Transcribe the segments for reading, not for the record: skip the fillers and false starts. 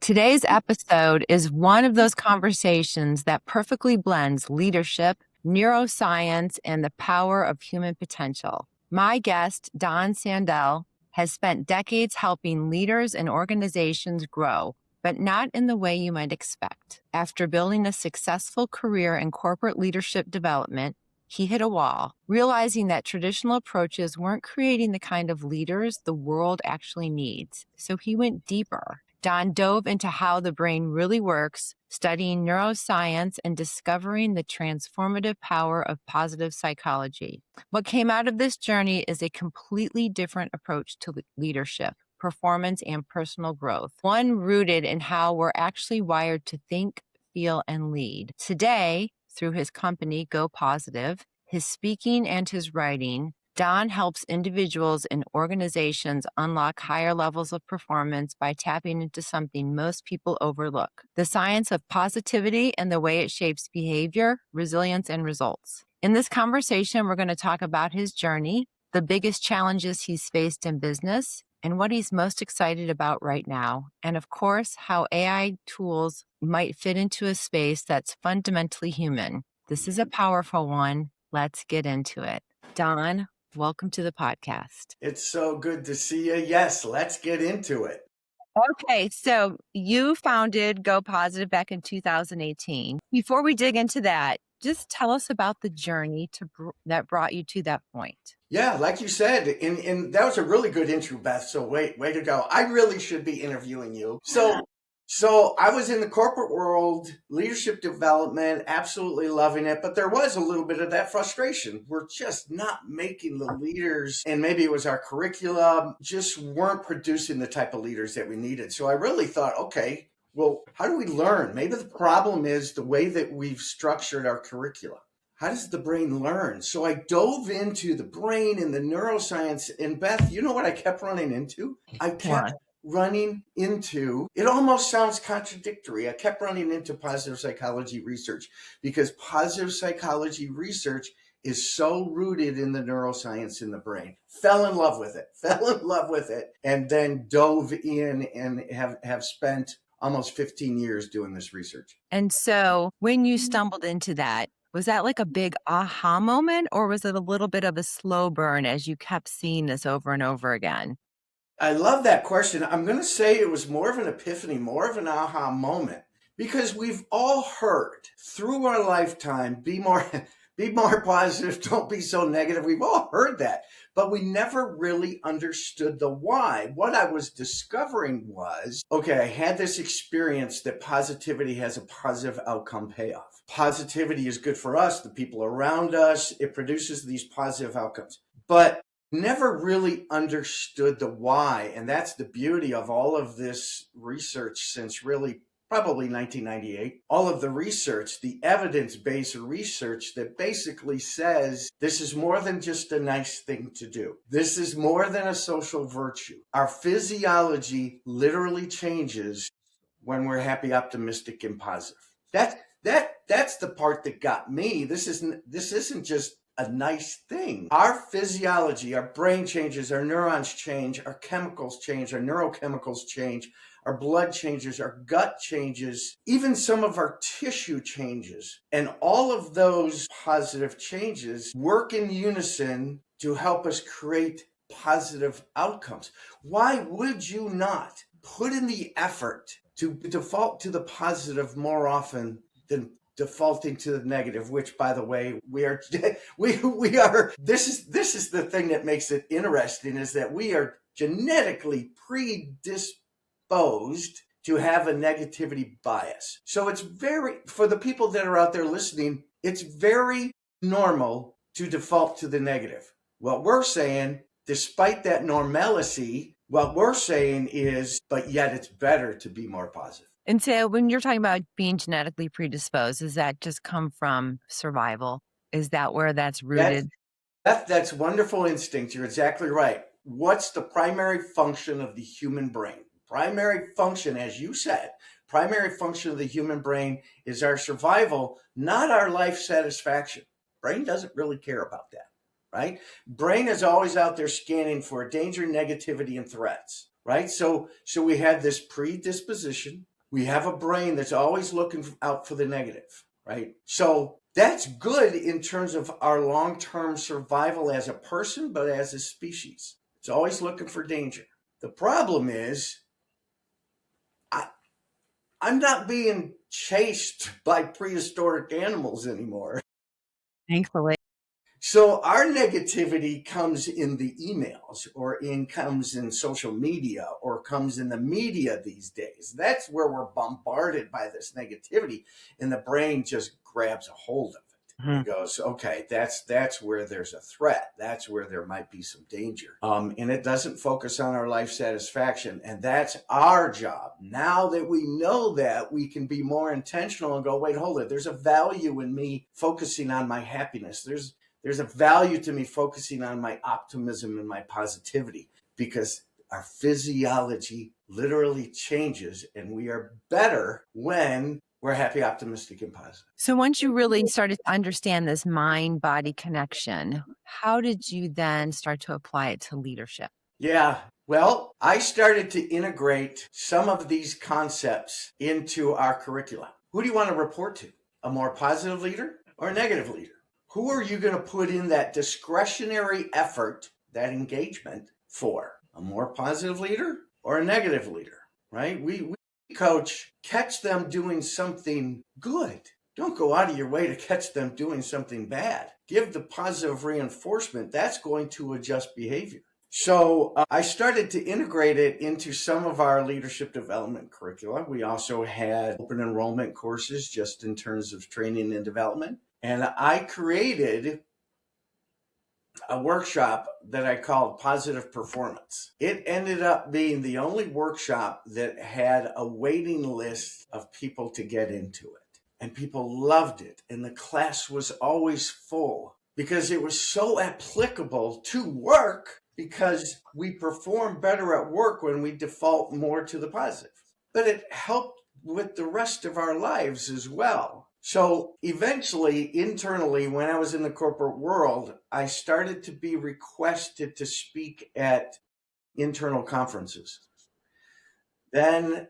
Today's episode is one of those conversations that perfectly blends leadership, neuroscience, and the power of human potential. My guest, Don Sandel, has spent decades helping leaders and organizations grow, but not in the way you might expect. After building a successful career in corporate leadership development, he hit a wall, realizing that traditional approaches weren't creating the kind of leaders the world actually needs. So he went deeper. Don dove into how the brain really works, studying neuroscience and discovering the transformative power of positive psychology. What came out of this journey is a completely different approach to leadership, performance, and personal growth, one rooted in how we're actually wired to think, feel, and lead. Today, through his company, GoPositiv, his speaking, and his writing, Don helps individuals and organizations unlock higher levels of performance by tapping into something most people overlook: the science of positivity and the way it shapes behavior, resilience, and results. In this conversation, we're going to talk about his journey, the biggest challenges he's faced in business, and what he's most excited about right now, and of course, how AI tools might fit into a space that's fundamentally human. This is a powerful one. Let's get into it. Don, welcome to the podcast. It's so good to see you. Yes, let's get into it. Okay, so you founded GoPositiv back in 2018. Before we dig into that, just tell us about the journey that brought you to that point. Yeah, like you said, and that was a really good intro, Beth. So way to go. I really should be interviewing you. So I was in the corporate world, leadership development, absolutely loving it. But there was a little bit of that frustration. We're just not making the leaders, and maybe it was our curriculum, just weren't producing the type of leaders that we needed. So I really thought, okay, well, how do we learn? Maybe the problem is the way that we've structured our curriculum. How does the brain learn? So I dove into the brain and the neuroscience. And Beth, you know what I kept running into? It almost sounds contradictory. I kept running into positive psychology research because positive psychology research is so rooted in the neuroscience in the brain. Fell in love with it, and then dove in and have spent almost 15 years doing this research. And so when you stumbled into that, was that like a big aha moment, or was it a little bit of a slow burn as you kept seeing this over and over again? I love that question. I'm going to say it was more of an epiphany, more of an aha moment, because we've all heard through our lifetime, be more positive, don't be so negative. We've all heard that, but we never really understood the why. What I was discovering was, okay, I had this experience that positivity has a positive outcome payoff. Positivity is good for us, the people around us. It produces these positive outcomes, but never really understood the why. And that's the beauty of all of this research since really probably 1998. All of the research, the evidence-based research that basically says this is more than just a nice thing to do. This is more than a social virtue. Our physiology literally changes when we're happy, optimistic, and positive. That's the part that got me. This isn't just a nice thing. Our physiology, our brain changes, our neurons change, our chemicals change, our neurochemicals change, our blood changes, our gut changes, even some of our tissue changes. And all of those positive changes work in unison to help us create positive outcomes. Why would you not put in the effort to default to the positive more often than defaulting to the negative, which, by the way, we are. This is the thing that makes it interesting, is that we are genetically predisposed to have a negativity bias. So it's for the people that are out there listening, it's very normal to default to the negative. What we're saying, despite that normalcy, what we're saying is, but yet it's better to be more positive. And so when you're talking about being genetically predisposed, does that just come from survival? Is that where that's rooted? That's wonderful instinct. You're exactly right. What's the primary function of the human brain? Primary function, as you said, primary function of the human brain is our survival, not our life satisfaction. Brain doesn't really care about that, right? Brain is always out there scanning for danger, negativity, and threats. Right? So we have this predisposition. We have a brain that's always looking out for the negative, right? So that's good in terms of our long-term survival as a person, but as a species. It's always looking for danger. The problem is I'm not being chased by prehistoric animals anymore. Thankfully. So our negativity comes in the emails or comes in social media or comes in the media these days. That's where we're bombarded by this negativity, and the brain just grabs a hold of it. It goes, okay, that's where there's a threat. That's where there might be some danger. And it doesn't focus on our life satisfaction. And that's our job. Now that we know that, we can be more intentional and go, wait, hold it. There's a value in me focusing on my happiness. There's a value to me focusing on my optimism and my positivity, because our physiology literally changes and we are better when we're happy, optimistic, and positive. So once you really started to understand this mind-body connection, how did you then start to apply it to leadership? Yeah, well, I started to integrate some of these concepts into our curricula. Who do you want to report to? A more positive leader or a negative leader? Who are you going to put in that discretionary effort, that engagement for? A more positive leader or a negative leader, right? We coach, catch them doing something good. Don't go out of your way to catch them doing something bad. Give the positive reinforcement. That's going to adjust behavior. So I started to integrate it into some of our leadership development curricula. We also had open enrollment courses just in terms of training and development. And I created a workshop that I called Positive Performance. It ended up being the only workshop that had a waiting list of people to get into it. And people loved it. And the class was always full because it was so applicable to work, because we perform better at work when we default more to the positive. But it helped with the rest of our lives as well. So eventually, internally, when I was in the corporate world, I started to be requested to speak at internal conferences, then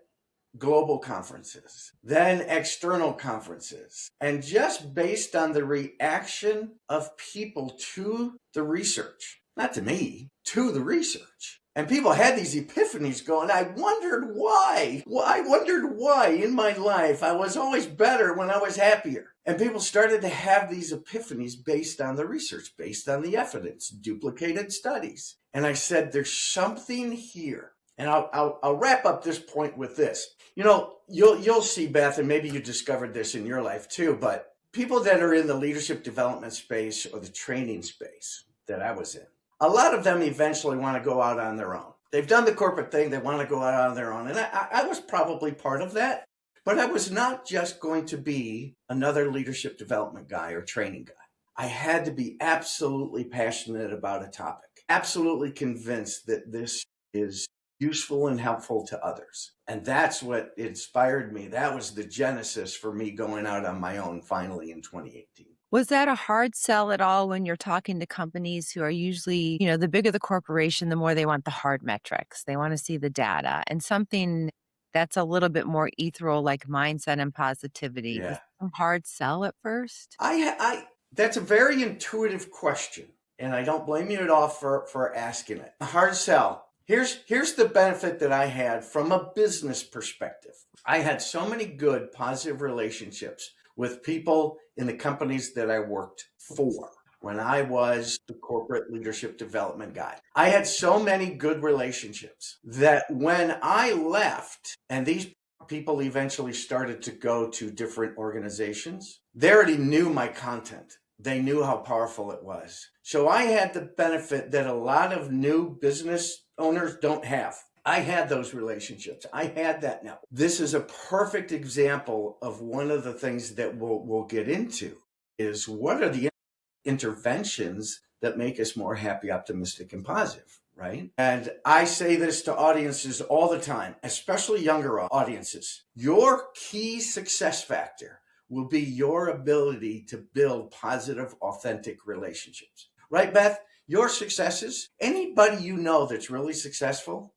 global conferences, then external conferences. And just based on the reaction of people to the research, not to me, to the research. And people had these epiphanies going, I wondered why. Well, I wondered why in my life I was always better when I was happier. And people started to have these epiphanies based on the research, based on the evidence, duplicated studies. And I said, there's something here. And I'll wrap up this point with this. You know, you'll see, Beth, and maybe you discovered this in your life too, but people that are in the leadership development space or the training space that I was in, a lot of them eventually want to go out on their own. They've done the corporate thing. They want to go out on their own. And I was probably part of that. But I was not just going to be another leadership development guy or training guy. I had to be absolutely passionate about a topic, absolutely convinced that this is useful and helpful to others. And that's what inspired me. That was the genesis for me going out on my own finally in 2018. Was that a hard sell at all when you're talking to companies who are usually, the bigger the corporation, the more they want the hard metrics. They want to see the data, and something that's a little bit more ethereal, like mindset and positivity. Yeah. Was it a hard sell at first? That's a very intuitive question, and I don't blame you at all for asking it. A hard sell. Here's the benefit that I had from a business perspective. I had so many good, positive relationships with people in the companies that I worked for when I was the corporate leadership development guy. I had so many good relationships that when I left, and these people eventually started to go to different organizations, they already knew my content. They knew how powerful it was. So I had the benefit that a lot of new business owners don't have. I had those relationships. I had that now. This is a perfect example of one of the things that we'll get into is what are the interventions that make us more happy, optimistic, and positive, right? And I say this to audiences all the time, especially younger audiences. Your key success factor will be your ability to build positive, authentic relationships. Right, Beth? Your successes, anybody you know that's really successful,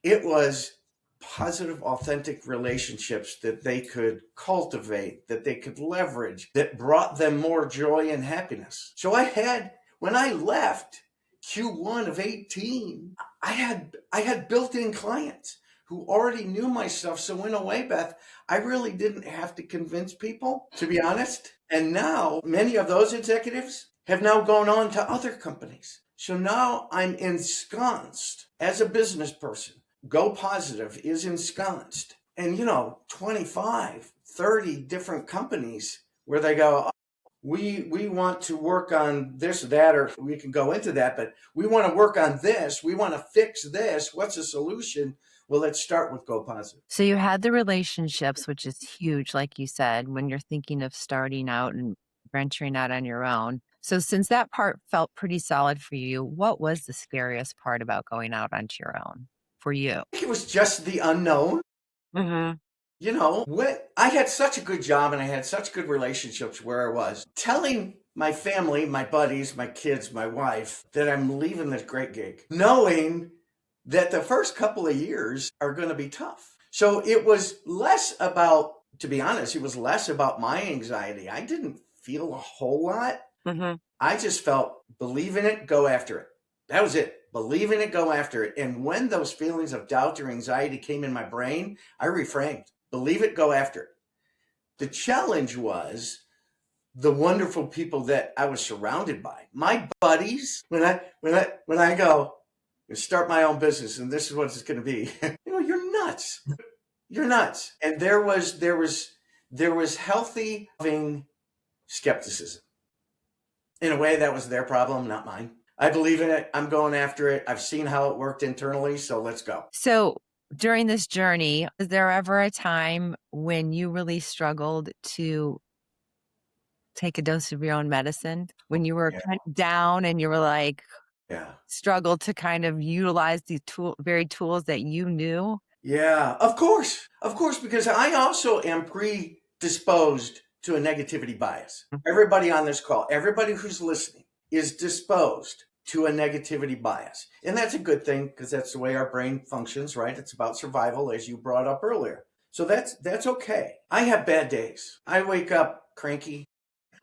it was positive, authentic relationships that they could cultivate, that they could leverage, that brought them more joy and happiness. So when I left Q1 of 18, I had built-in clients who already knew my stuff. So in a way, Beth, I really didn't have to convince people, to be honest. And now many of those executives have now gone on to other companies. So now I'm ensconced as a business person. GoPositiv is ensconced in, 25, 30 different companies where they go, oh, we want to work on this, that, or we can go into that, but we want to work on this. We want to fix this. What's the solution? Well, let's start with GoPositiv. So you had the relationships, which is huge, like you said, when you're thinking of starting out and venturing out on your own. So since that part felt pretty solid for you, what was the scariest part about going out onto your own for you? It was just the unknown. Mm-hmm. When I had such a good job and I had such good relationships where I was, telling my family, my buddies, my kids, my wife, that I'm leaving this great gig, knowing that the first couple of years are going to be tough. So it was less about, to be honest, it was less about my anxiety. I didn't feel a whole lot. Mm-hmm. I just felt, believe in it, go after it. That was it. Believe in it, go after it. And when those feelings of doubt or anxiety came in my brain, I reframed. Believe it, go after it. The challenge was the wonderful people that I was surrounded by. My buddies, when I go start my own business and this is what it's going to be, you're nuts. You're nuts. And there was healthy, loving skepticism. In a way, that was their problem, not mine. I believe in it. I'm going after it. I've seen how it worked internally, so let's go. So during this journey, was there ever a time when you really struggled to take a dose of your own medicine? When you were kind of down and you were like, struggled to kind of utilize these very tools that you knew? Yeah, of course, because I also am predisposed to a negativity bias. Everybody on this call, everybody who's listening is disposed to a negativity bias. And that's a good thing because that's the way our brain functions, right? It's about survival, as you brought up earlier. So that's okay. I have bad days. I wake up cranky.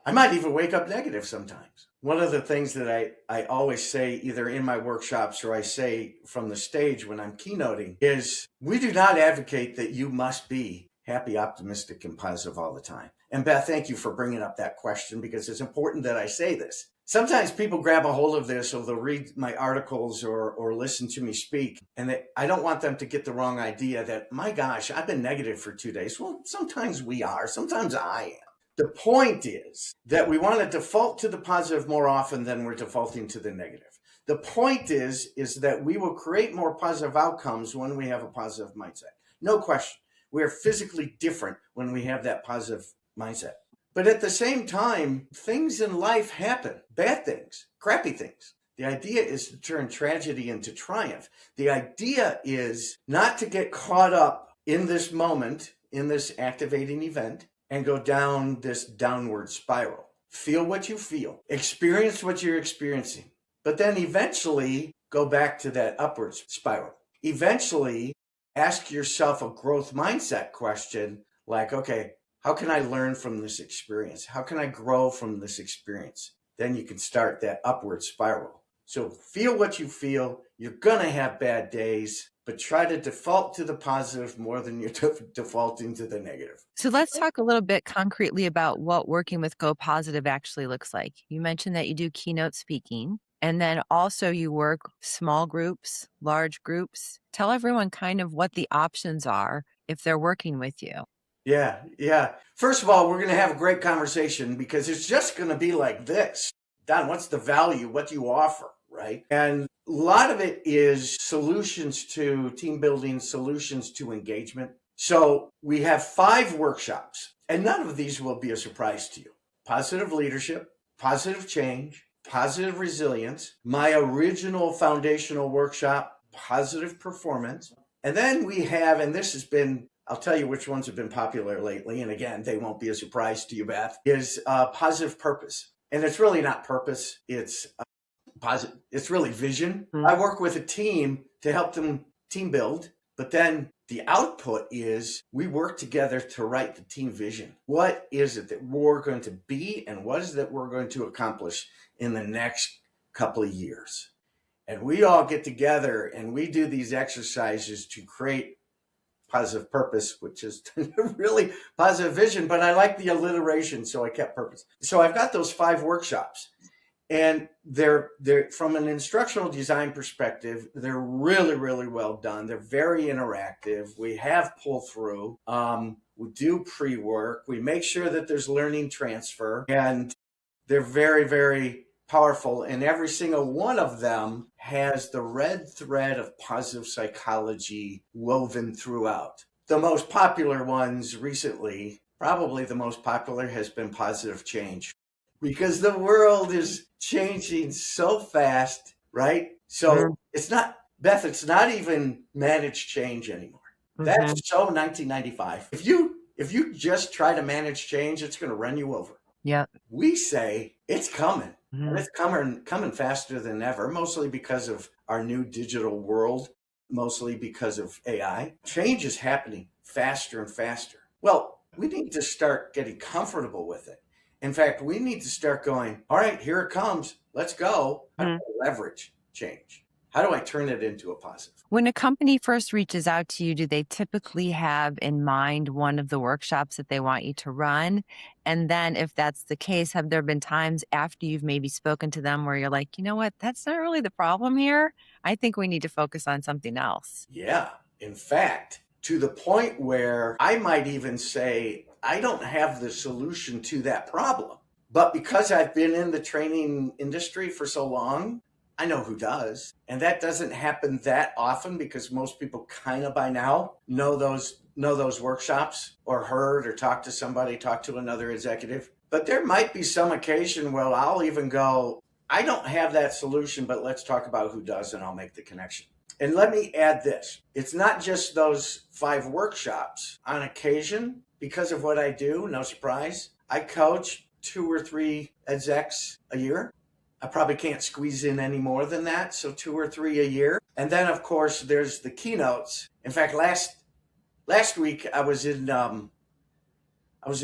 I might even wake up negative sometimes. One of the things that I always say, either in my workshops or I say from the stage when I'm keynoting, is we do not advocate that you must be happy, optimistic, and positive all the time. And Beth, thank you for bringing up that question because it's important that I say this. Sometimes people grab a hold of this or they'll read my articles or listen to me speak. And I don't want them to get the wrong idea that, my gosh, I've been negative for 2 days. Well, sometimes we are. Sometimes I am. The point is that we want to default to the positive more often than we're defaulting to the negative. The point is that we will create more positive outcomes when we have a positive mindset. No question. We are physically different when we have that positive mindset. But at the same time, things in life happen, bad things, crappy things. The idea is to turn tragedy into triumph. The idea is not to get caught up in this moment, in this activating event, and go down this downward spiral. Feel what you feel, experience what you're experiencing, but then eventually go back to that upward spiral. Eventually, ask yourself a growth mindset question like, okay, how can I learn from this experience? How can I grow from this experience? Then you can start that upward spiral. So feel what you feel. You're going to have bad days, but try to default to the positive more than you're defaulting to the negative. So let's talk a little bit concretely about what working with GoPositiv actually looks like. You mentioned that you do keynote speaking, and then also you work small groups, large groups. Tell everyone kind of what the options are if they're working with you. Yeah. First of all, we're going to have a great conversation because it's just going to be like this. Don, what's the value? What do you offer? Right? And a lot of it is solutions to team building, solutions to engagement. So we have 5 workshops, and none of these will be a surprise to you. Positive leadership, positive change, positive resilience, my original foundational workshop, positive performance. And then we have, and this has been, I'll tell you which ones have been popular lately, and again, they won't be a surprise to you, Beth, is positive purpose. And it's really not purpose, it's positive. It's really vision. I work with a team to help them team build But then the output is we work together to write the team vision. What is it that we're going to be, and what is it that we're going to accomplish in the next couple of years? And we all get together and we do these exercises to create positive purpose, which is really positive vision, but I like the alliteration, so I kept purpose. So I've got those 5 workshops, and they're from an instructional design perspective, they're really, really well done. They're very interactive. We have pull through. We do pre-work. We make sure that there's learning transfer, and they're very, very powerful. And every single one of them has the red thread of positive psychology woven throughout. The most popular ones recently, probably the most popular, has been positive change, because the world is changing so fast, right? So it's not, Beth, it's not even managed change anymore. That's so 1995. If you just try to manage change, it's going to run you over. Yeah. We say it's coming. And it's coming faster than ever, mostly because of our new digital world, mostly because of AI. Change is happening faster and faster. Well, we need to start getting comfortable with it. In fact, we need to start going, all right, here it comes. Let's go. How do I leverage change? How do I turn it into a positive? When a company first reaches out to you, do they typically have in mind one of the workshops that they want you to run? And then if that's the case, have there been times after you've maybe spoken to them where you're like, you know what, that's not really the problem here. I think we need to focus on something else. Yeah. In fact, to the point where I might even say, I don't have the solution to that problem. But because I've been in the training industry for so long, I know who does. And that doesn't happen that often, because most people kind of by now know those workshops, or heard or talked to somebody, talked to another executive. But there might be some occasion where I'll even go, I don't have that solution, but let's talk about who does, and I'll make the connection. And let me add this. It's not just those 5 workshops. On occasion, because of what I do, no surprise, I coach 2 or 3 execs a year. I probably can't squeeze in any more than that, so 2 or 3 a year. And then, of course, there's the keynotes. In fact, last week I was in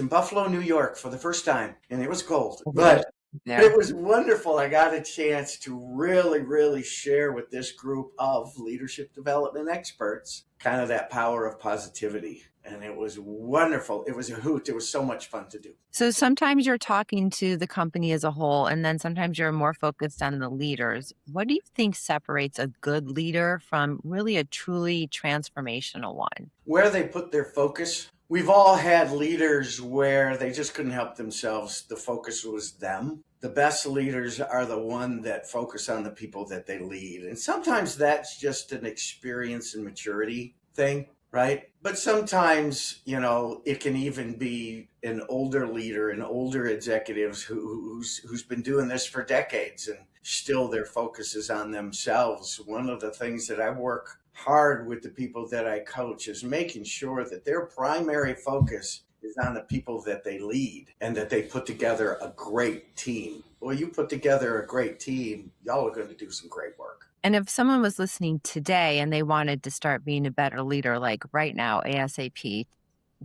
Buffalo, New York for the first time, and it was cold, but it was wonderful. I got a chance to really, really share with this group of leadership development experts kind of that power of positivity. And it was wonderful. It was a hoot. It was so much fun to do. So sometimes you're talking to the company as a whole, and then sometimes you're more focused on the leaders. What do you think separates a good leader from really a truly transformational one? Where they put their focus. We've all had leaders where they just couldn't help themselves. The focus was them. The best leaders are the one that focus on the people that they lead. And sometimes that's just an experience and maturity thing, right? But sometimes, it can even be an older leader, an older executives who's been doing this for decades, and still their focus is on themselves. One of the things that I work hard with the people that I coach is making sure that their primary focus is on the people that they lead, and that they put together a great team. Well, you put together a great team, y'all are going to do some great work. And if someone was listening today and they wanted to start being a better leader, like right now, ASAP,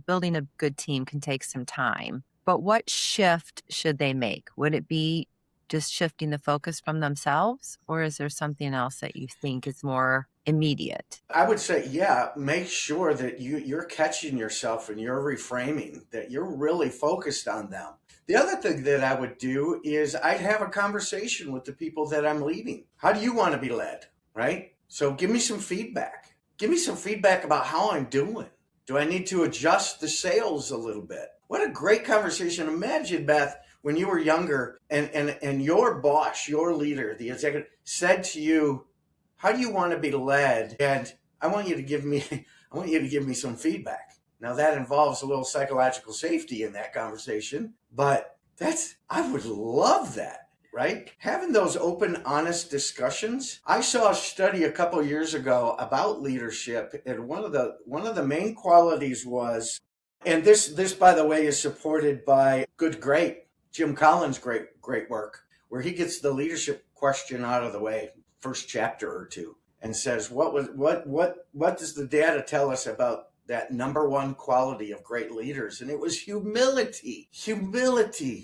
building a good team can take some time. But what shift should they make? Would it be just shifting the focus from themselves, or is there something else that you think is more immediate? I would say, yeah, make sure that you're catching yourself and you're reframing, that you're really focused on them. The other thing that I would do is I'd have a conversation with the people that I'm leading. How do you want to be led, right? So give me some feedback. Give me some feedback about how I'm doing. Do I need to adjust the sails a little bit? What a great conversation. Imagine, Beth, when you were younger and your boss, your leader, the executive, said to you, how do you want to be led? And I want you to give me some feedback. Now that involves a little psychological safety in that conversation, but I would love that, right? Having those open, honest discussions. I saw a study a couple of years ago about leadership, and one of the main qualities was, and this by the way is supported by great Jim Collins' great work, where he gets the leadership question out of the way, first chapter or 2. and says, what does the data tell us about that number one quality of great leaders? And it was humility,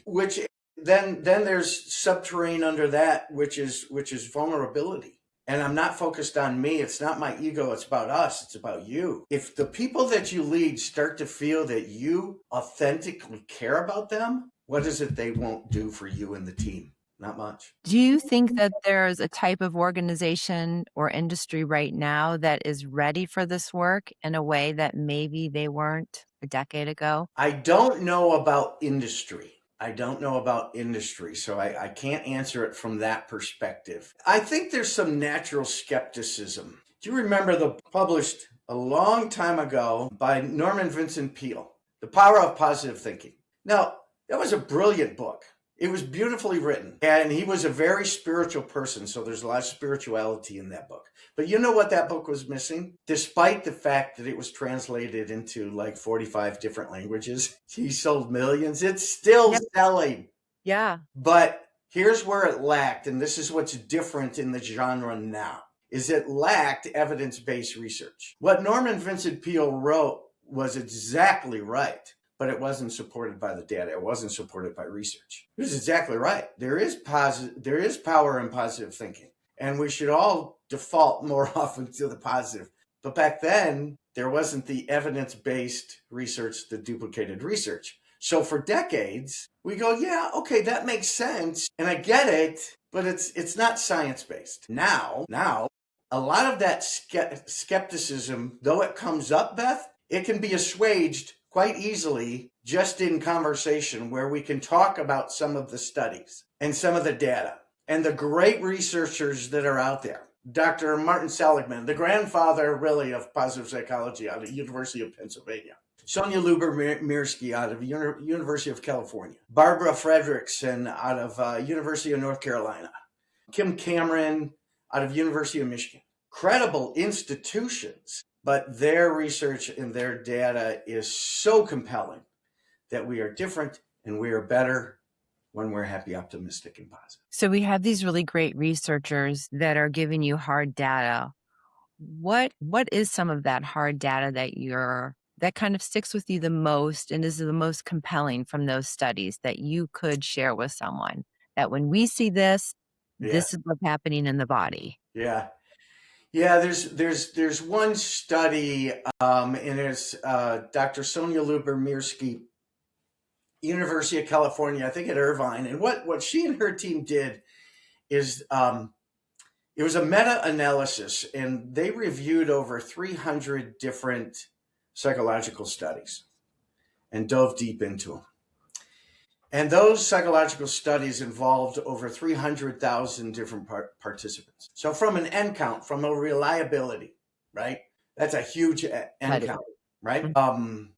which then there's subterranean under that, which is vulnerability. And I'm not focused on me. It's not my ego. It's about us. It's about you. If the people that you lead start to feel that you authentically care about them, what is it they won't do for you and the team? Not much. Do you think that there's a type of organization or industry right now that is ready for this work in a way that maybe they weren't a decade ago? I don't know about industry. So I can't answer it from that perspective. I think there's some natural skepticism. Do you remember published a long time ago by Norman Vincent Peale, The Power of Positive Thinking? Now, that was a brilliant book. It was beautifully written, and he was a very spiritual person, so there's a lot of spirituality in that book. But you know what that book was missing? Despite the fact that it was translated into like 45 different languages, he sold millions. It's still selling. Yeah. But here's where it lacked, and this is what's different in the genre now, is it lacked evidence-based research. What Norman Vincent Peale wrote was exactly right, but it wasn't supported by the data. It wasn't supported by research. He was exactly right. There is power in positive thinking, and we should all default more often to the positive. But back then, there wasn't the evidence-based research that duplicated research. So for decades, we go, yeah, okay, that makes sense, and I get it, but it's not science-based. Now, a lot of that skepticism, though it comes up, Beth, it can be assuaged quite easily just in conversation, where we can talk about some of the studies and some of the data and the great researchers that are out there. Dr. Martin Seligman, the grandfather really of positive psychology out of the University of Pennsylvania. Sonia Luber-Mirsky out of University of California. Barbara Fredrickson out of University of North Carolina. Kim Cameron out of University of Michigan. Credible institutions, but their research and their data is so compelling that we are different and we are better when we're happy, optimistic, and positive. So we have these really great researchers that are giving you hard data. What is some of that hard data that kind of sticks with you the most and is the most compelling from those studies that you could share with someone, that when we see this, this is what's happening in the body? Yeah. There's one study, and it's Dr. Sonia Luber-Mirsky, University of California, I think at Irvine. And what she and her team did is it was a meta-analysis, and they reviewed over 300 different psychological studies and dove deep into them. And those psychological studies involved over 300,000 different participants. So from an N count, from a reliability, right? That's a huge N count, right?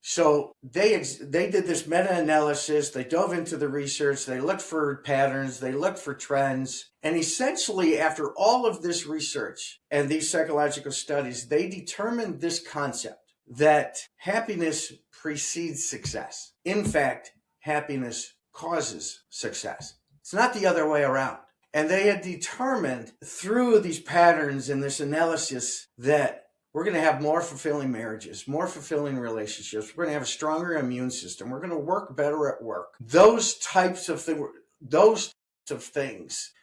So they did this meta-analysis. They dove into the research. They looked for patterns. They looked for trends. And essentially, after all of this research and these psychological studies, they determined this concept that happiness precedes success. In fact, happiness causes success. It's not the other way around. And they had determined through these patterns and this analysis that we're going to have more fulfilling marriages, more fulfilling relationships. We're going to have a stronger immune system. We're going to work better at work. Those types of things.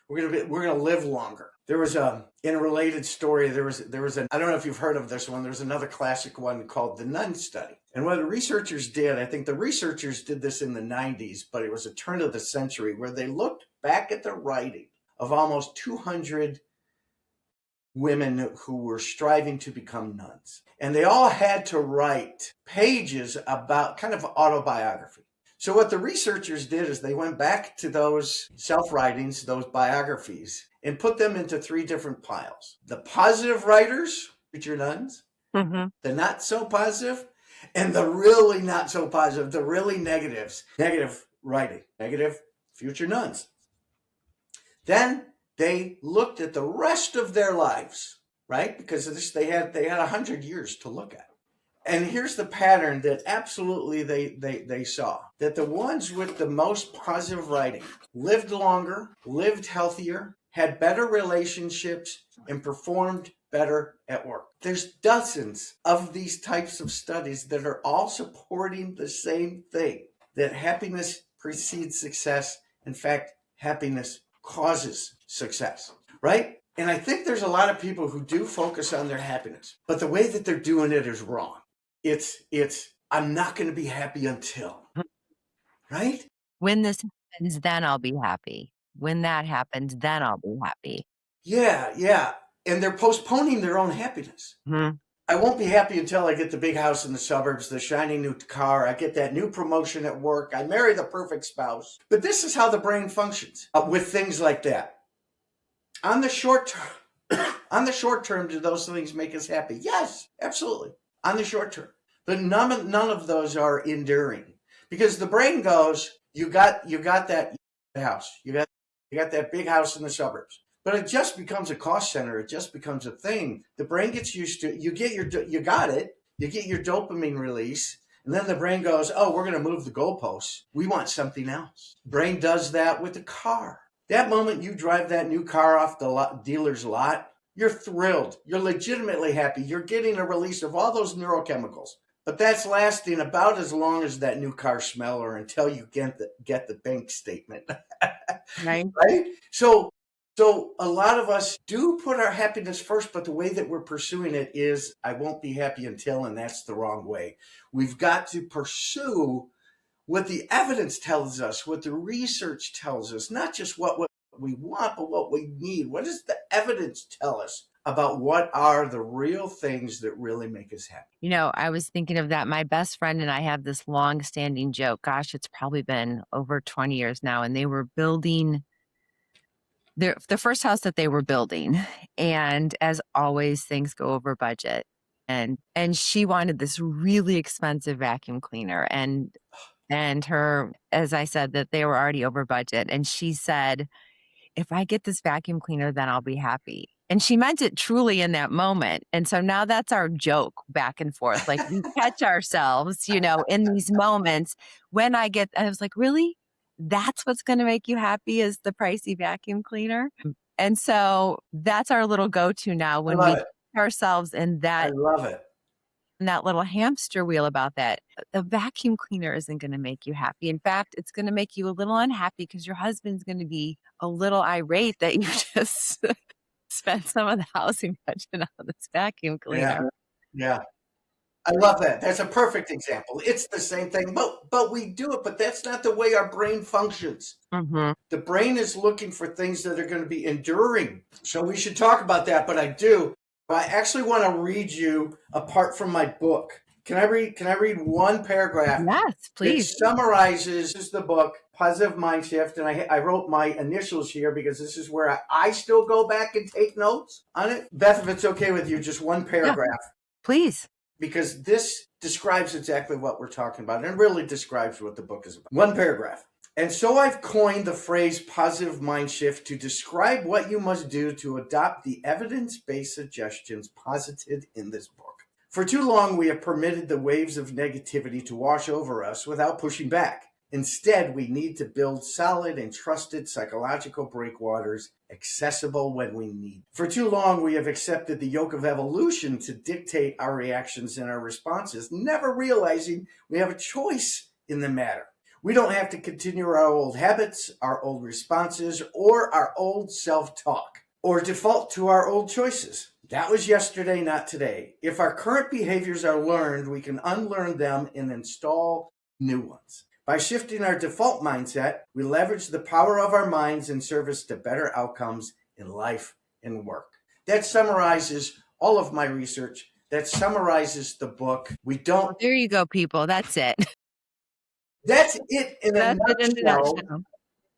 We're going to live longer. There was in a related story, there was I don't know if you've heard of this one. There's another classic one called the Nun Study. And what the researchers did, I think the researchers did this in the 90s, but it was a turn of the century where they looked back at the writing of almost 200 women who were striving to become nuns. And they all had to write pages about kind of autobiography. So what the researchers did is they went back to those self-writings, those biographies, and put them into three different piles. The positive writers, future nuns, the not so positive, and the really not so positive, the really negatives, negative writing, negative future nuns. Then they looked at the rest of their lives, right? Because of this, they had 100 years to look at. And here's the pattern that absolutely they saw, that the ones with the most positive writing lived longer, lived healthier, had better relationships, and performed better at work. There's dozens of these types of studies that are all supporting the same thing, that happiness precedes success. In fact, happiness causes success, right? And I think there's a lot of people who do focus on their happiness, but the way that they're doing it is wrong. It's I'm not going to be happy until, right? When this happens, then I'll be happy. When that happens, then I'll be happy. Yeah. And they're postponing their own happiness. Mm-hmm. I won't be happy until I get the big house in the suburbs, the shiny new car, I get that new promotion at work, I marry the perfect spouse. But this is how the brain functions with things like that. On the short term, do those things make us happy? Yes, absolutely. On the short term. But none of those are enduring. Because the brain goes, you got that house. You got that big house in the suburbs. But it just becomes a cost center. It just becomes a thing. The brain gets used to it. You get your dopamine release, and then the brain goes, oh, we're going to move the goalposts. We want something else. Brain does that with the car. That moment you drive that new car off the dealer's lot, you're thrilled. You're legitimately happy. You're getting a release of all those neurochemicals. But that's lasting about as long as that new car smell or until you get the bank statement. Right? Right? So a lot of us do put our happiness first, but the way that we're pursuing it is, I won't be happy until, and that's the wrong way. We've got to pursue what the evidence tells us, what the research tells us, not just what we want, but what we need. What does the evidence tell us about what are the real things that really make us happy? You know, I was thinking of that. My best friend and I have this long-standing joke. Gosh, it's probably been over 20 years now, and they were building the first house that they were building, and as always, things go over budget. And she wanted this really expensive vacuum cleaner, and her, as I said, that they were already over budget, and she said, if I get this vacuum cleaner, then I'll be happy. And she meant it truly in that moment. And so now that's our joke back and forth. Like we catch ourselves, you know, in these moments when I was like, really? That's what's going to make you happy is the pricey vacuum cleaner. And so that's our little go-to now I when love we it. catch ourselves in I that love it. little hamster wheel about that. The vacuum cleaner isn't going to make you happy. In fact, it's going to make you a little unhappy because your husband's going to be a little irate that you just spent some of the housing budget on this vacuum cleaner. Yeah. I love that. That's a perfect example. It's the same thing, but we do it, but that's not the way our brain functions. Mm-hmm. The brain is looking for things that are going to be enduring. So we should talk about that, but I actually want to read you apart from my book. Can I read one paragraph Yes, that please. summarizes the book, Positive Mind Shift? And I wrote my initials here because this is where I still go back and take notes on it. Beth, if it's okay with you, just one paragraph. Yeah, please. Because this describes exactly what we're talking about and really describes what the book is about. One paragraph. And so I've coined the phrase positive mind shift to describe what you must do to adopt the evidence-based suggestions posited in this book. For too long, we have permitted the waves of negativity to wash over us without pushing back. Instead, we need to build solid and trusted psychological breakwaters accessible when we need. For too long, we have accepted the yoke of evolution to dictate our reactions and our responses, never realizing we have a choice in the matter. We don't have to continue our old habits, our old responses, or our old self-talk, or default to our old choices. That was yesterday, not today. If our current behaviors are learned, we can unlearn them and install new ones. By shifting our default mindset, we leverage the power of our minds in service to better outcomes in life and work. That summarizes all of my research. That summarizes the book. There you go, people. That's it. That's it in a That's it in a nutshell. nutshell.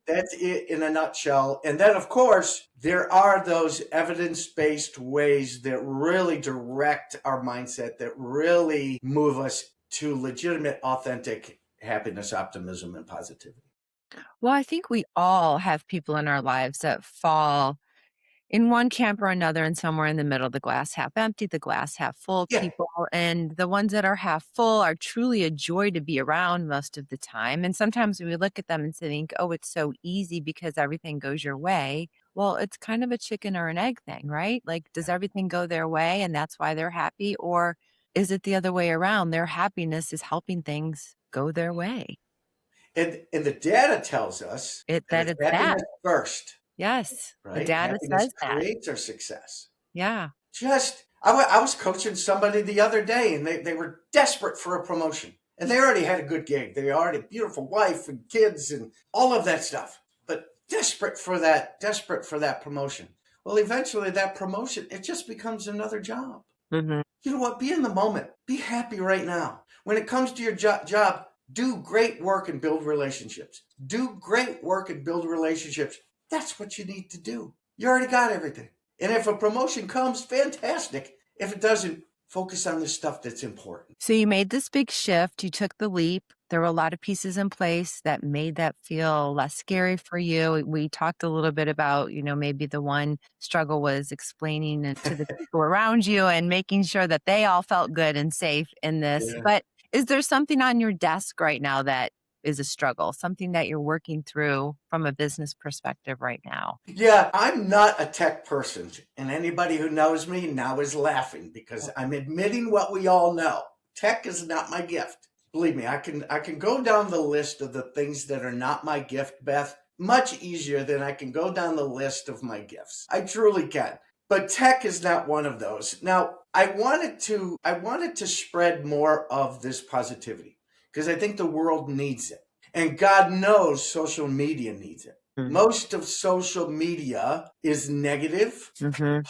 That's it in a nutshell. And then, of course, there are those evidence-based ways that really direct our mindset, that really move us to legitimate, authentic happiness, optimism, and positivity. Well, I think we all have people in our lives that fall in one camp or another, and somewhere in the middle, the glass half empty, the glass half full Yeah. people. And the ones that are half full are truly a joy to be around most of the time. And sometimes we look at them and think, oh, it's so easy because everything goes your way. Well, it's kind of a chicken or an egg thing, right? Like, does everything go their way and that's why they're happy? Or is it the other way around? Their happiness is helping things go their way. And the data tells us that That it's it's that. happiness first, Yes, the right? data Happiness says that. creates our success. Yeah. I was coaching somebody the other day, and they were desperate for a promotion. And they already had a good gig. They already had a beautiful wife and kids and all of that stuff. But desperate for that promotion. Well, eventually that promotion, it just becomes another job. Mm-hmm. You know what? Be in the moment. Be happy right now. When it comes to your job, do great work and build relationships. Do great work and build relationships. That's what you need to do. You already got everything. And if a promotion comes, fantastic. If it doesn't, focus on the stuff that's important. So you made this big shift, you took the leap. There were a lot of pieces in place that made that feel less scary for you. We talked a little bit about, maybe the one struggle was explaining it to the people around you and making sure that they all felt good and safe in this. Yeah. But is there something on your desk right now that is a struggle, something that you're working through from a business perspective right now? Yeah, I'm not a tech person. And anybody who knows me now is laughing because I'm admitting what we all know. Tech is not my gift. Believe me, I can go down the list of the things that are not my gift, Beth, much easier than I can go down the list of my gifts. I truly can. But tech is not one of those. Now, I wanted to spread more of this positivity because I think the world needs it. And God knows social media needs it. Most of social media is negative,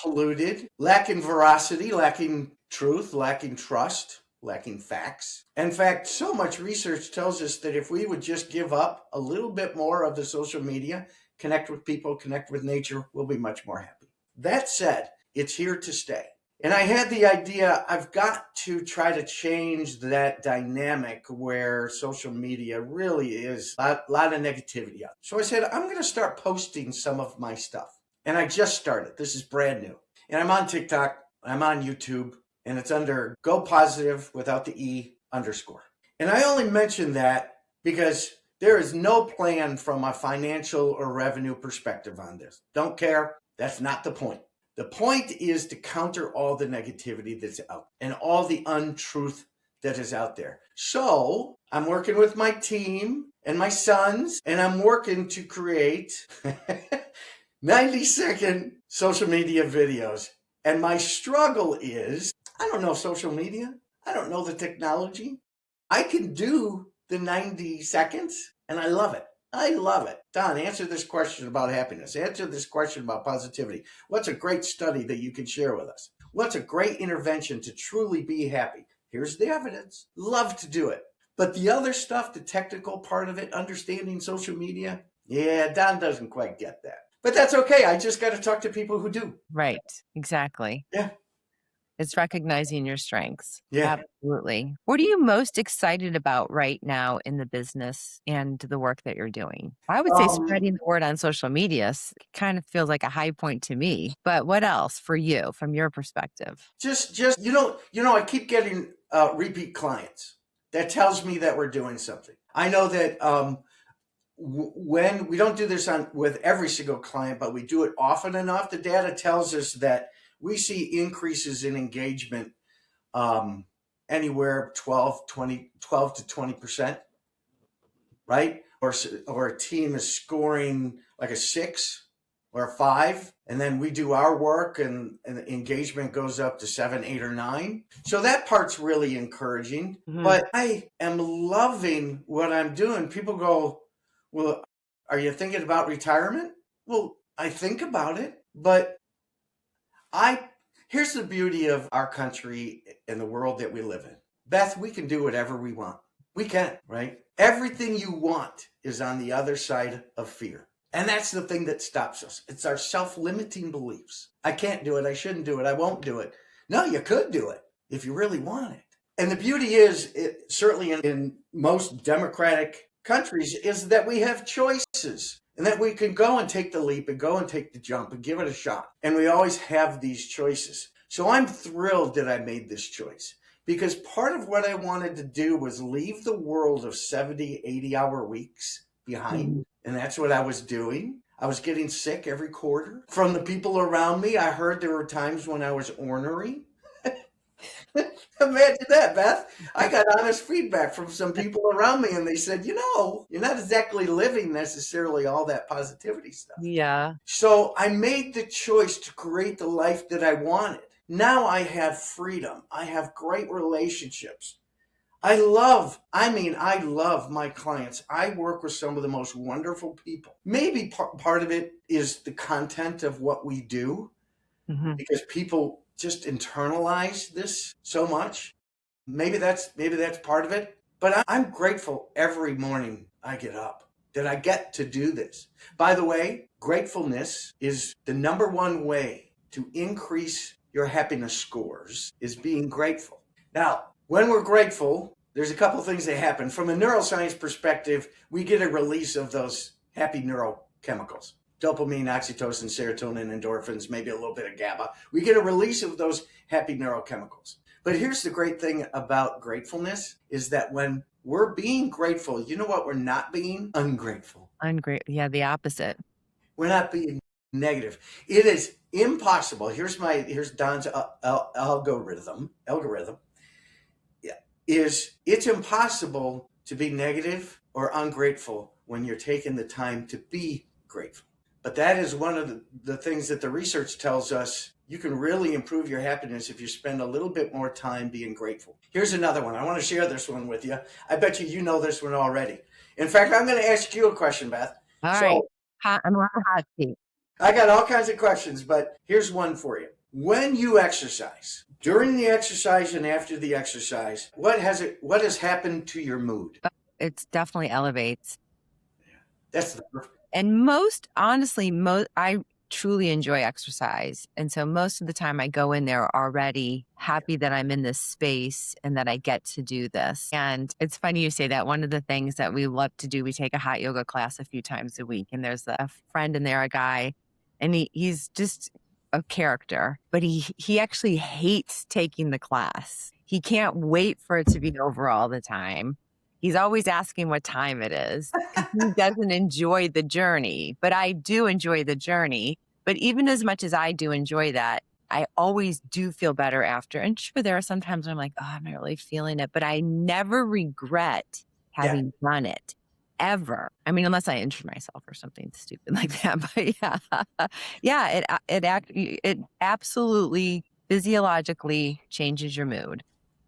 polluted, lacking veracity, lacking truth, lacking trust, lacking facts. In fact, so much research tells us that if we would just give up a little bit more of the social media, connect with people, connect with nature, we'll be much more happy. That said, it's here to stay. And I had the idea, I've got to try to change that dynamic where social media really is a lot of negativity out. So I said, I'm going to start posting some of my stuff. And I just started. This is brand new. And I'm on TikTok, I'm on YouTube, and it's under GoPositiv without the E _. And I only mention that because there is no plan from a financial or revenue perspective on this. Don't care. That's not the point. The point is to counter all the negativity that's out and all the untruth that is out there. So I'm working with my team and my sons, and I'm working to create 90-second social media videos. And my struggle is, I don't know social media. I don't know the technology. I can do the 90 seconds, and I love it. I love it. Don, answer this question about happiness. Answer this question about positivity. What's a great study that you can share with us? What's a great intervention to truly be happy? Here's the evidence. Love to do it. But the other stuff, the technical part of it, understanding social media, yeah, Don doesn't quite get that. But that's okay. I just got to talk to people who do. Right. Exactly. Yeah. It's recognizing your strengths. Yeah. Absolutely. What are you most excited about right now in the business and the work that you're doing? I would say spreading the word on social media kind of feels like a high point to me. But what else for you from your perspective? Just I keep getting repeat clients. That tells me that we're doing something. I know that when we don't do this with every single client, but we do it often enough, the data tells us that we see increases in engagement anywhere 12 to 20%, right? Or a team is scoring like a 6 or a 5, and then we do our work and the engagement goes up to 7, 8, or 9. So that part's really encouraging. But I am loving what I'm doing. People go, well, are you thinking about retirement? Well, I think about it, but here's the beauty of our country and the world that we live in. Beth, we can do whatever we want. We can, right? Everything you want is on the other side of fear. And that's the thing that stops us. It's our self-limiting beliefs. I can't do it. I shouldn't do it. I won't do it. No, you could do it if you really want it. And the beauty is, certainly in most democratic countries, is that we have choices. and that we can go and take the leap and go and take the jump and give it a shot. And we always have these choices. So I'm thrilled that I made this choice, because part of what I wanted to do was leave the world of 70, 80-hour weeks behind. And that's what I was doing. I was getting sick every quarter. From the people around me, I heard there were times when I was ornery. Imagine that, Beth. I got honest feedback from some people around me, and they said, you're not exactly living necessarily all that positivity stuff. Yeah. So I made the choice to create the life that I wanted. Now I have freedom. I have great relationships. I love my clients. I work with some of the most wonderful people. Maybe part of it is the content of what we do, because people just internalize this so much. Maybe that's part of it. But I'm grateful every morning I get up that I get to do this. By the way, gratefulness is the number one way to increase your happiness scores, is being grateful. Now, when we're grateful, there's a couple things that happen. From a neuroscience perspective, we get a release of those happy neurochemicals. Dopamine, oxytocin, serotonin, endorphins, maybe a little bit of GABA. We get a release of those happy neurochemicals. But here's the great thing about gratefulness is that when we're being grateful, you know what we're not being? Ungrateful. Ungrateful. Yeah, the opposite. We're not being negative. It is impossible. Here's Don's algorithm. It's impossible to be negative or ungrateful when you're taking the time to be grateful. But that is one of the things that the research tells us. You can really improve your happiness if you spend a little bit more time being grateful. Here's another one. I want to share this one with you. I bet you know this one already. In fact, I'm going to ask you a question, Beth. All right. I'm on the hot seat. I got all kinds of questions, but here's one for you. When you exercise, during the exercise and after the exercise, what has happened to your mood? It definitely elevates. That's the perfect. And I truly enjoy exercise. And so most of the time I go in there already happy that I'm in this space and that I get to do this. And it's funny you say that. One of the things that we love to do, we take a hot yoga class a few times a week. And there's a friend in there, a guy, and he's just a character, but he actually hates taking the class. He can't wait for it to be over all the time. He's always asking what time it is. He doesn't enjoy the journey, but I do enjoy the journey. But even as much as I do enjoy that, I always do feel better after. And sure, there are some times when I'm like, oh, I'm not really feeling it, but I never regret having done it, ever. I mean, unless I injure myself or something stupid like that. But it absolutely physiologically changes your mood.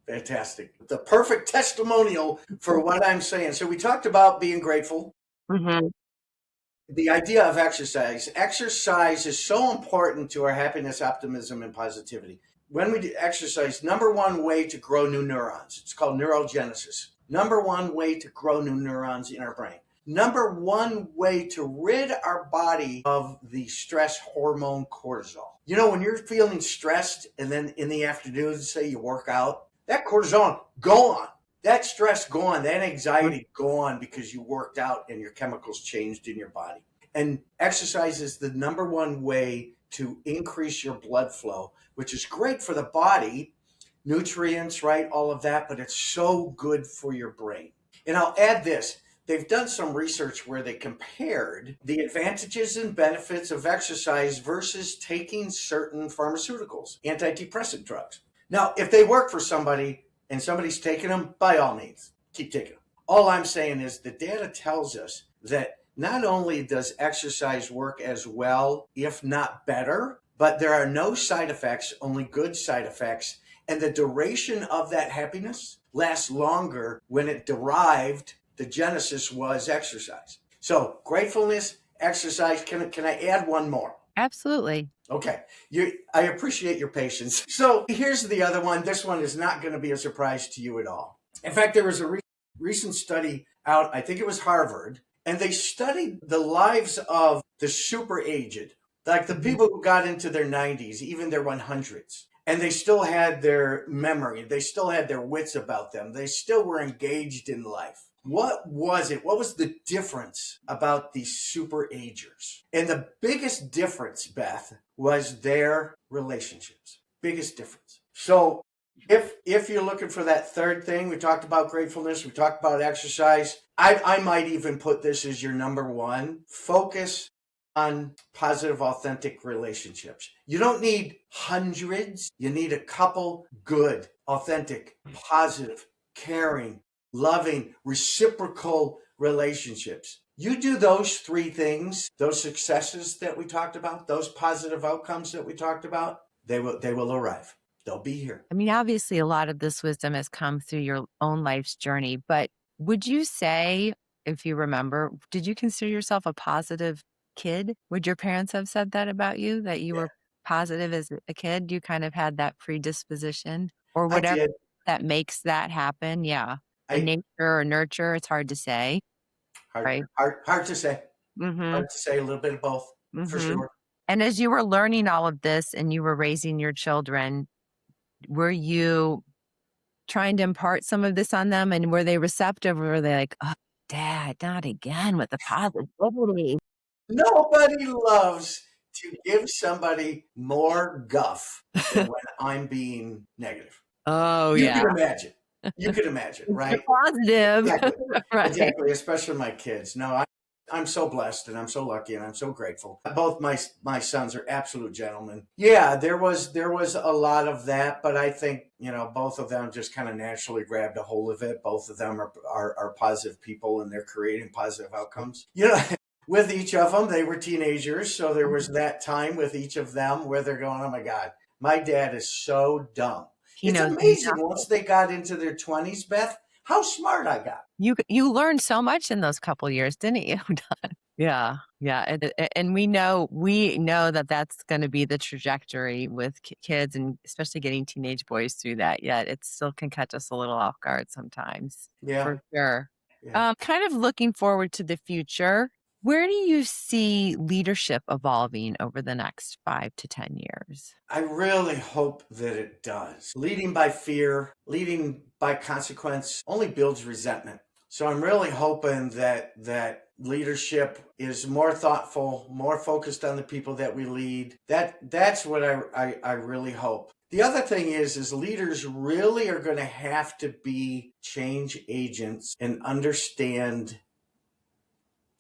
Fantastic. The perfect testimonial for what I'm saying. So we talked about being grateful. The idea of exercise. Exercise is so important to our happiness, optimism, and positivity. When we do exercise, number one way to grow new neurons. It's called neurogenesis. Number one way to grow new neurons in our brain. Number one way to rid our body of the stress hormone cortisol. You know, when you're feeling stressed and then in the afternoon, say you work out, that cortisol gone, that stress gone, that anxiety gone because you worked out and your chemicals changed in your body. And exercise is the number one way to increase your blood flow, which is great for the body, nutrients, right? All of that, but it's so good for your brain. And I'll add this. They've done some research where they compared the advantages and benefits of exercise versus taking certain pharmaceuticals, antidepressant drugs. Now, if they work for somebody and somebody's taking them, by all means, keep taking them. All I'm saying is the data tells us that not only does exercise work as well, if not better, but there are no side effects, only good side effects. And the duration of that happiness lasts longer when it derived, the genesis was exercise. So gratefulness, exercise. Can I add one more? Absolutely. Okay. I appreciate your patience. So here's the other one. This one is not going to be a surprise to you at all. In fact, there was a recent study out, I think it was Harvard, and they studied the lives of the super aged, like the people who got into their 90s, even their 100s, and they still had their memory. They still had their wits about them. They still were engaged in life. What was it? What was the difference about these super agers? And the biggest difference, Beth, was their relationships. Biggest difference. So if you're looking for that third thing, we talked about gratefulness, we talked about exercise. I might even put this as your number one. Focus on positive, authentic relationships. You don't need hundreds. You need a couple good, authentic, positive, caring, loving, reciprocal relationships. You do those three things, those successes that we talked about, those positive outcomes that we talked about, they will arrive. They'll be here. I mean, obviously, a lot of this wisdom has come through your own life's journey, but would you say, if you remember, did you consider yourself a positive kid? Would your parents have said that about you, that you Yeah, were positive as a kid? You kind of had that predisposition or I whatever did. that makes that happen? Yeah. A I nature or nurture, it's hard to say, right? hard to say. Mm-hmm. Hard to say. A little bit of both, for Mm-hmm. sure. And as you were learning all of this and you were raising your children, were you trying to impart some of this on them, and were they receptive, or were they like, "Oh, dad, not again with the positivity?" Nobody loves to give somebody more guff than when I'm being negative. Oh, You yeah. can imagine. You could imagine, You're right? positive, Exactly. right? Exactly. Especially my kids. No, I'm so blessed and I'm so lucky and I'm so grateful. Both my sons are absolute gentlemen. Yeah, there was a lot of that, but I think, both of them just kind of naturally grabbed a hold of it. Both of them are positive people and they're creating positive outcomes. With each of them, they were teenagers, so there was that time with each of them where they're going, "Oh my God, my dad is so dumb." He It's knows amazing once nothing. they got into their 20s, Beth, how smart I got. You learned so much in those couple years, didn't you? Yeah, yeah, and we know that that's gonna be the trajectory with kids, and especially getting teenage boys through that, yet it still can catch us a little off guard sometimes, Yeah, for sure. yeah. Kind of looking forward to the future, where do you see leadership evolving over the next 5 to 10 years? I really hope that it does. Leading by fear, leading by consequence only builds resentment. So I'm really hoping that leadership is more thoughtful, more focused on the people that we lead. That's what I really hope. The other thing is leaders really are going to have to be change agents and understand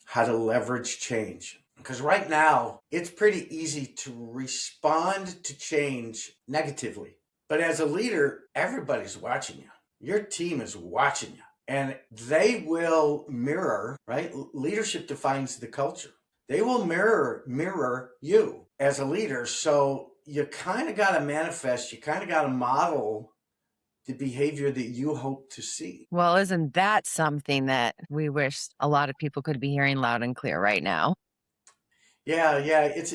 how to leverage change. Because right now, it's pretty easy to respond to change negatively. But as a leader, everybody's watching you. Your team is watching you. And they will mirror, right? Leadership defines the culture. They will mirror you as a leader. So you kind of got to manifest, you kind of got to model the behavior that you hope to see. Well, isn't that something that we wish a lot of people could be hearing loud and clear right now? Yeah. It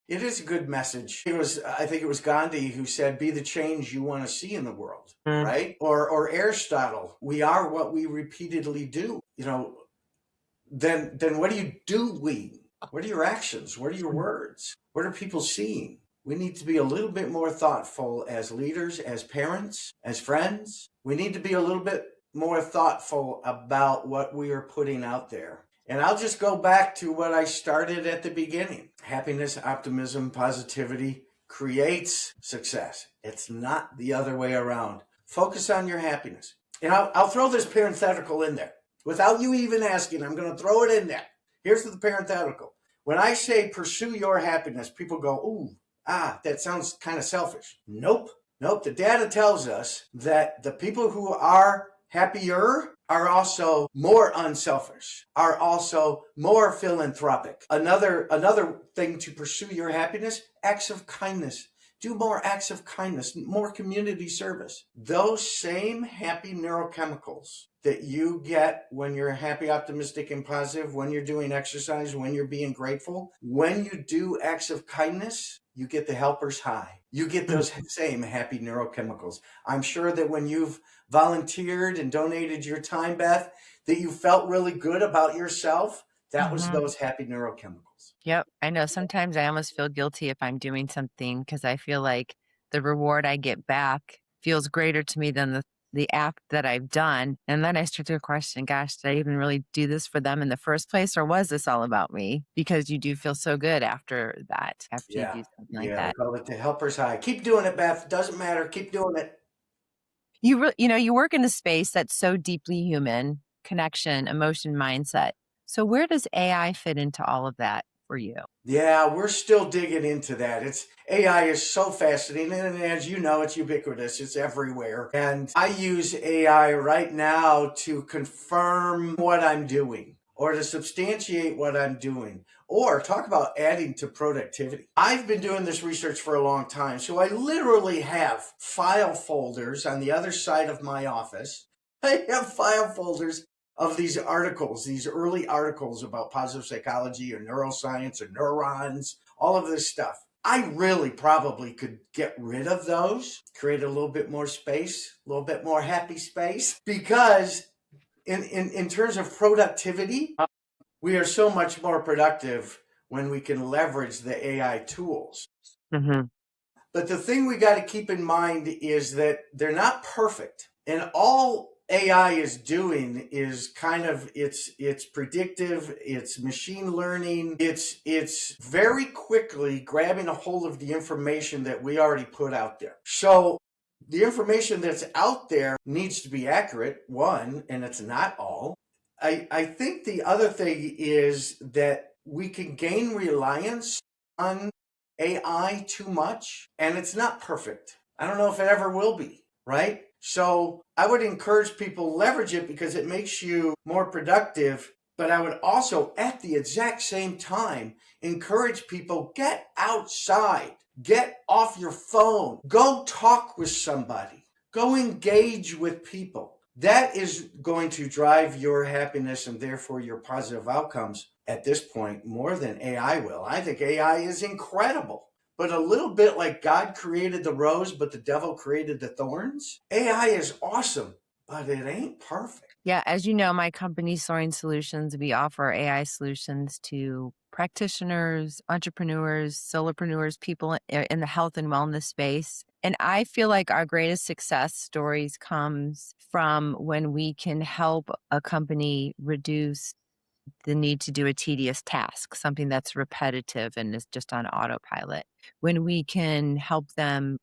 is a good message. I think it was Gandhi who said, "Be the change you want to see in the world." Mm. Right? Or Aristotle, "We are what we repeatedly do." Then what are you doing? What are your actions? What are your words? What are people seeing? We need to be a little bit more thoughtful as leaders, as parents, as friends. We need to be a little bit more thoughtful about what we are putting out there. And I'll just go back to what I started at the beginning. Happiness, optimism, positivity creates success. It's not the other way around. Focus on your happiness. And I'll throw this parenthetical in there. Without you even asking, I'm going to throw it in there. Here's the parenthetical. When I say pursue your happiness, people go, "Ooh, that sounds kind of selfish." Nope. The data tells us that the people who are happier are also more unselfish, are also more philanthropic. Another thing to pursue your happiness, acts of kindness. Do more acts of kindness, more community service. Those same happy neurochemicals that you get when you're happy, optimistic, and positive, when you're doing exercise, when you're being grateful, when you do acts of kindness, you get the helper's high. You get those same happy neurochemicals. I'm sure that when you've volunteered and donated your time, Beth, that you felt really good about yourself. That was Mhm. those happy neurochemicals. Yep, I know sometimes I almost feel guilty if I'm doing something because I feel like the reward I get back feels greater to me than the the act that I've done. And then I start to question, gosh, did I even really do this for them in the first place? Or was this all about me? Because you do feel so good after that, after you Yeah. do something like Yeah. They that. call it the helper's high. Keep doing it, Beth. Doesn't matter. Keep doing it. You work in a space that's so deeply human, connection, emotion, mindset. So where does AI fit into all of that for you? Yeah, we're still digging into that. It's AI is so fascinating, and as you know, it's ubiquitous. It's everywhere. And I use AI right now to confirm what I'm doing or to substantiate what I'm doing or talk about adding to productivity. I've been doing this research for a long time, so I literally have file folders on the other side of my office. I have file folders of these articles, these early articles about positive psychology or neuroscience or neurons, all of this stuff. I really probably could get rid of those, create a little bit more space, a little bit more happy space, because in terms of productivity, we are so much more productive when we can leverage the AI tools. Mm-hmm. But the thing we got to keep in mind is that they're not perfect. And all AI is doing is kind of it's predictive, it's machine learning, it's very quickly grabbing a hold of the information that we already put out there. So the information that's out there needs to be accurate, one, and it's not all. I think the other thing is that we can gain reliance on AI too much, and it's not perfect. I don't know if it ever will be, right? So I would encourage people leverage it because it makes you more productive. But I would also, at the exact same time, encourage people get outside, get off your phone, go talk with somebody, go engage with people. That is going to drive your happiness and therefore your positive outcomes at this point more than AI will. I think AI is incredible, but a little bit like God created the rose, but the devil created the thorns. AI is awesome, but it ain't perfect. Yeah, as you know, my company, Soaring Solutions, we offer AI solutions to practitioners, entrepreneurs, solopreneurs, people in the health and wellness space. And I feel like our greatest success stories comes from when we can help a company reduce the need to do a tedious task, something that's repetitive and is just on autopilot. When we can help them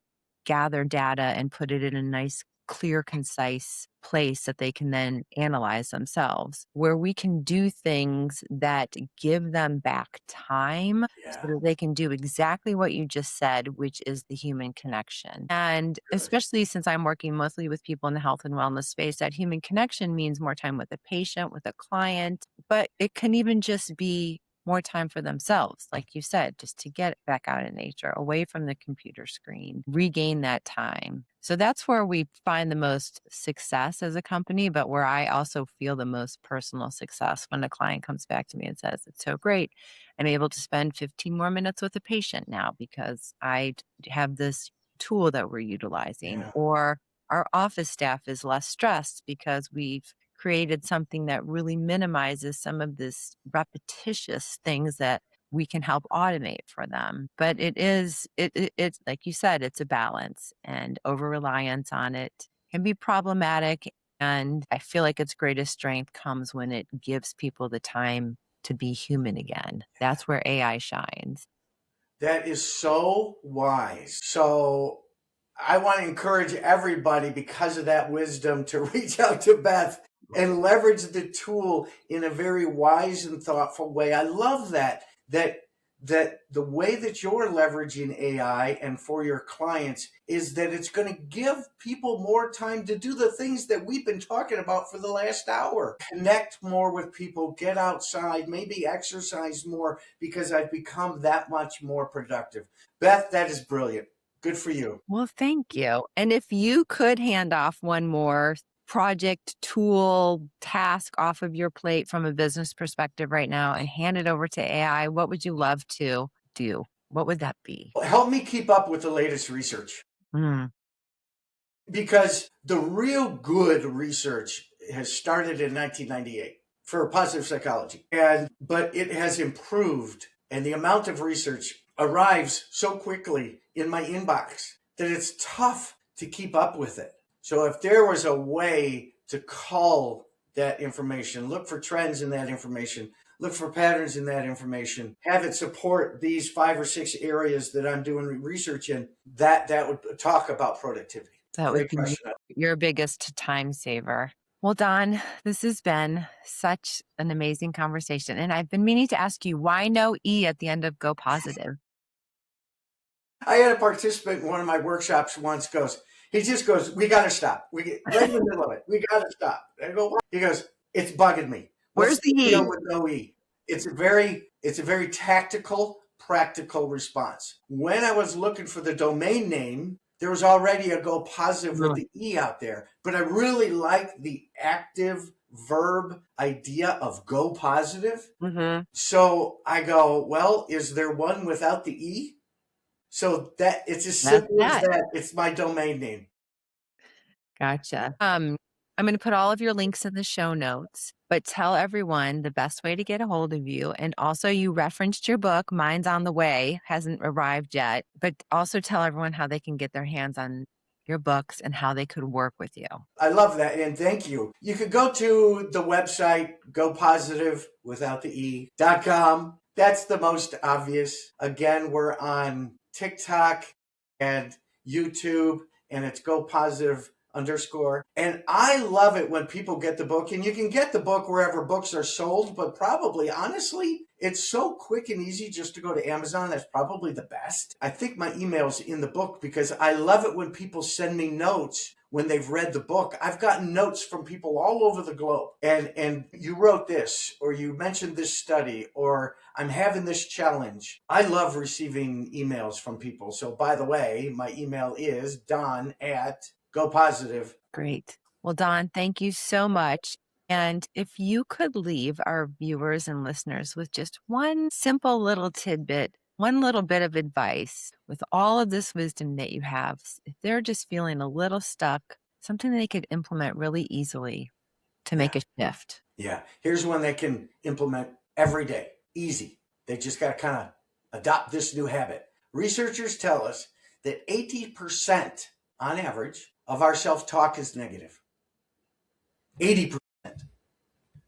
gather data and put it in a nice, clear, concise place that they can then analyze themselves, where we can do things that give them back time so Yeah, that they can do exactly what you just said, which is the human connection. And good. especially since I'm working mostly with people in the health and wellness space, that human connection means more time with a patient, with a client, but it can even just be more time for themselves, like you said, just to get back out in nature, away from the computer screen, regain that time. So that's where we find the most success as a company, but where I also feel the most personal success when a client comes back to me and says, it's so great. I'm able to spend 15 more minutes with a patient now because I have this tool that we're utilizing, Yeah, or our office staff is less stressed because we've created something that really minimizes some of this repetitious things that we can help automate for them. But it's like you said, it's a balance, and over reliance on it can be problematic. And I feel like its greatest strength comes when it gives people the time to be human again. That's where AI shines. that is so wise. So I want to encourage everybody because of that wisdom to reach out to Beth and leverage the tool in a very wise and thoughtful way. I love that the way that you're leveraging AI and for your clients is that it's going to give people more time to do the things that we've been talking about for the last hour. Connect more with people, get outside, maybe exercise more because I've become that much more productive. Beth, that is brilliant. Good for you. Well, thank you. And if you could hand off one more project, tool, task off of your plate from a business perspective right now and hand it over to AI, what would you love to do? What would that be? Help me keep up with the latest research Mm, because the real good research has started in 1998 for positive psychology, but it has improved, and the amount of research arrives so quickly in my inbox that it's tough to keep up with it. So if there was a way to cull that information, look for trends in that information, look for patterns in that information, have it support these 5 or 6 areas that I'm doing research in, that would talk about productivity. That would Great be question. your biggest time saver. Well, Don, this has been such an amazing conversation. And I've been meaning to ask you, why no E at the end of GoPositiv? I had a participant in one of my workshops once he just goes, we got to stop. We get right in the middle of it. We got to stop. I go, what? He goes, it's bugging me. Where's What's the E? deal with no E? It's a very tactical, practical response. When I was looking for the domain name, there was already a GoPositiv with the E out there, but I really like the active verb idea of GoPositiv. Mm-hmm. So I go, well, is there one without the E? So that it's as simple as that. It's my domain name. Gotcha. I'm going to put all of your links in the show notes, but tell everyone the best way to get a hold of you. And also, you referenced your book, Mine's on the Way, hasn't arrived yet, but also tell everyone how they can get their hands on your books and how they could work with you. I love that. And thank you. You could go to the website, GoPositiv without the E.com. That's the most obvious. Again, we're on TikTok and YouTube, and it's GoPositiv_. And I love it when people get the book, and you can get the book wherever books are sold, but probably, honestly, it's so quick and easy just to go to Amazon. That's probably the best. I think my email's in the book because I love it when people send me notes when they've read the book. I've gotten notes from people all over the globe. And you wrote this, or you mentioned this study, or I'm having this challenge. I love receiving emails from people. So by the way, my email is don@GoPositiv. Great. Well, Don, thank you so much. And if you could leave our viewers and listeners with just one simple little tidbit, one little bit of advice with all of this wisdom that you have, if they're just feeling a little stuck, something they could implement really easily to make a shift. Yeah. Here's one they can implement every day. Easy. They just got to kind of adopt this new habit. Researchers tell us that 80% on average of our self-talk is negative. 80%.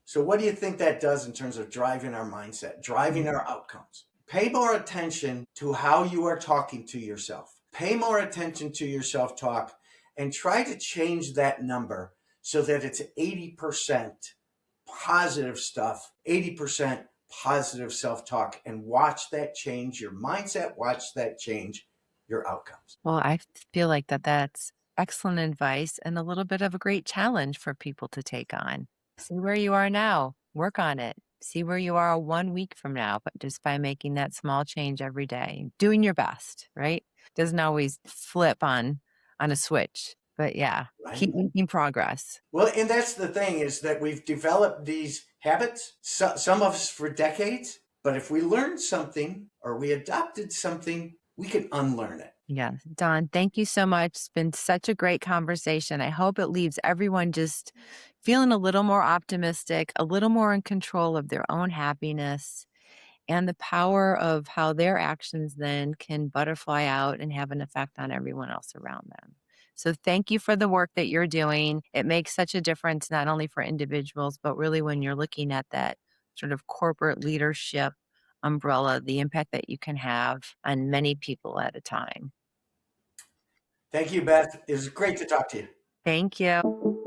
So what do you think that does in terms of driving our mindset, driving our outcomes? Pay more attention to how you are talking to yourself. Pay more attention to your self-talk and try to change that number so that it's 80% positive stuff, 80% positive self-talk, and watch that change your mindset, watch that change your outcomes. Well, I feel like that's excellent advice and a little bit of a great challenge for people to take on. See where you are now, work on it. See where you are 1 week from now, but just by making that small change every day, doing your best, right? Doesn't always flip on a switch, but yeah, keep making progress. Well, and that's the thing is that we've developed these habits, some of us for decades, but if we learned something or we adopted something, we can unlearn it. Yeah. Don, thank you so much. It's been such a great conversation. I hope it leaves everyone just feeling a little more optimistic, a little more in control of their own happiness, and the power of how their actions then can butterfly out and have an effect on everyone else around them. So thank you for the work that you're doing. It makes such a difference, not only for individuals, but really when you're looking at that sort of corporate leadership umbrella, the impact that you can have on many people at a time. Thank you, Beth. It was great to talk to you. Thank you.